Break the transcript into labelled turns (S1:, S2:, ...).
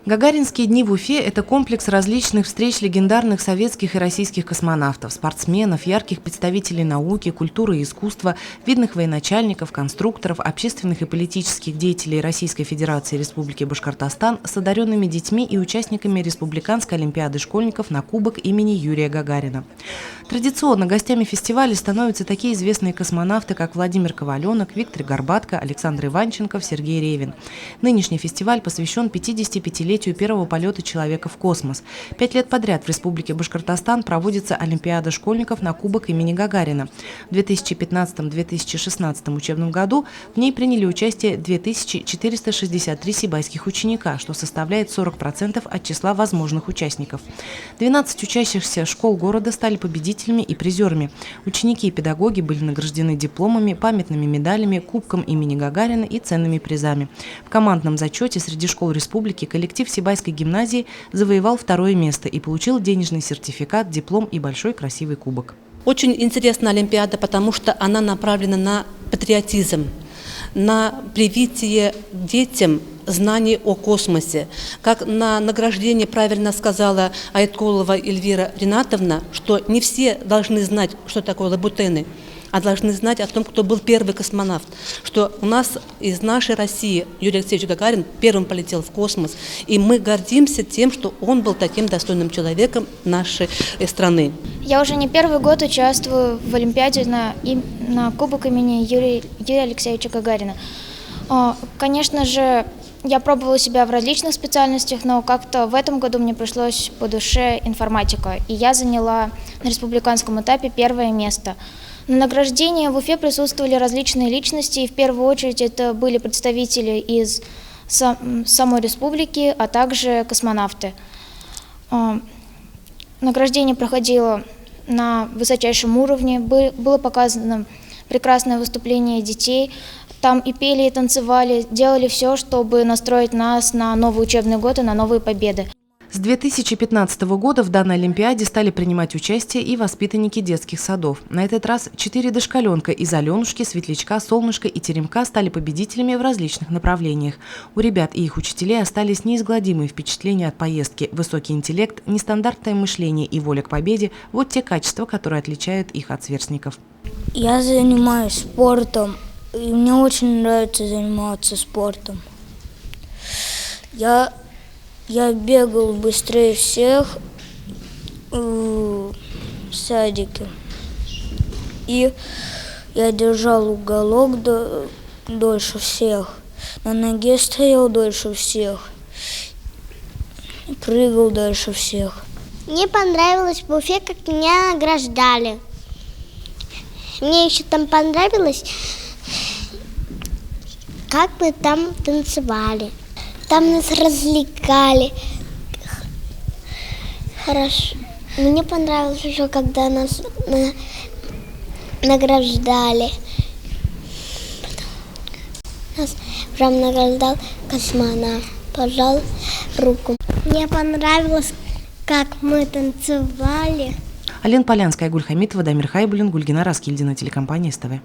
S1: Гагаринские дни в Уфе – это комплекс различных встреч легендарных советских и российских космонавтов, спортсменов, ярких представителей науки, культуры и искусства, видных военачальников, конструкторов, общественных и политических деятелей Российской Федерации и Республики Башкортостан с одаренными детьми и участниками Республиканской олимпиады школьников на кубок имени Юрия Гагарина. Традиционно гостями фестиваля становятся такие известные космонавты, как Владимир Коваленок, Виктор Горбатко, Александр Иванченков, Сергей Ревин. Нынешний фестиваль посвящен 55-летию первого полета человека в космос. 5 лет подряд в Республике Башкортостан проводится Олимпиада школьников на кубок имени Гагарина. В 2015-2016 учебном году в ней приняли участие 2463 сибайских ученика, что составляет 40% от числа возможных участников. 12 учащихся школ города стали победителями и призерами. Ученики и педагоги были награждены дипломами, памятными медалями, кубком имени Гагарина и ценными призами. В командном зачете среди школ республики коллектив Сибайской гимназии завоевал 2-е место и получил денежный сертификат, диплом и большой красивый кубок.
S2: Очень интересна Олимпиада, потому что она направлена на патриотизм, на привитие детям знаний о космосе. Как на награждение правильно сказала Айткулова Эльвира Ринатовна, что не все должны знать, что такое лабутены, а должны знать о том, кто был первый космонавт. Что у нас из нашей России Юрий Алексеевич Гагарин первым полетел в космос. И мы гордимся тем, что он был таким достойным человеком нашей страны.
S3: Я уже не первый год участвую в Олимпиаде на кубок имени Юрия Алексеевича Гагарина. Конечно же, я пробовала себя в различных специальностях, но как-то в этом году мне пришлось по душе информатика. И я заняла на республиканском этапе 1-е место. На награждении в Уфе присутствовали различные личности, и в первую очередь это были представители из самой республики, а также космонавты. Награждение проходило на высочайшем уровне, было показано прекрасное выступление детей. Там и пели, и танцевали, делали все, чтобы настроить нас на новый учебный год и на новые победы.
S1: С 2015 года в данной Олимпиаде стали принимать участие и воспитанники детских садов. На этот раз 4 дошколенка из Аленушки, Светлячка, Солнышка и Теремка стали победителями в различных направлениях. У ребят и их учителей остались неизгладимые впечатления от поездки. Высокий интеллект, нестандартное мышление и воля к победе – вот те качества, которые отличают их от сверстников.
S4: Я занимаюсь спортом, и мне очень нравится заниматься спортом. Я бегал быстрее всех в садике. И я держал уголок дольше всех. На ноге стоял дольше всех. Прыгал дольше всех.
S5: Мне понравилось в Уфе, как меня награждали. Мне еще там понравилось, как мы там танцевали. Там нас развлекали. Хорошо. Мне понравилось еще, когда нас награждали. Нас прям награждал космонавт. Пожал руку. Мне понравилось, как мы танцевали.
S1: Алена Полянская, Айгуль Хамитова, Дамир Хайбулин, Гульгина Раскильдина, телекомпания СТВ.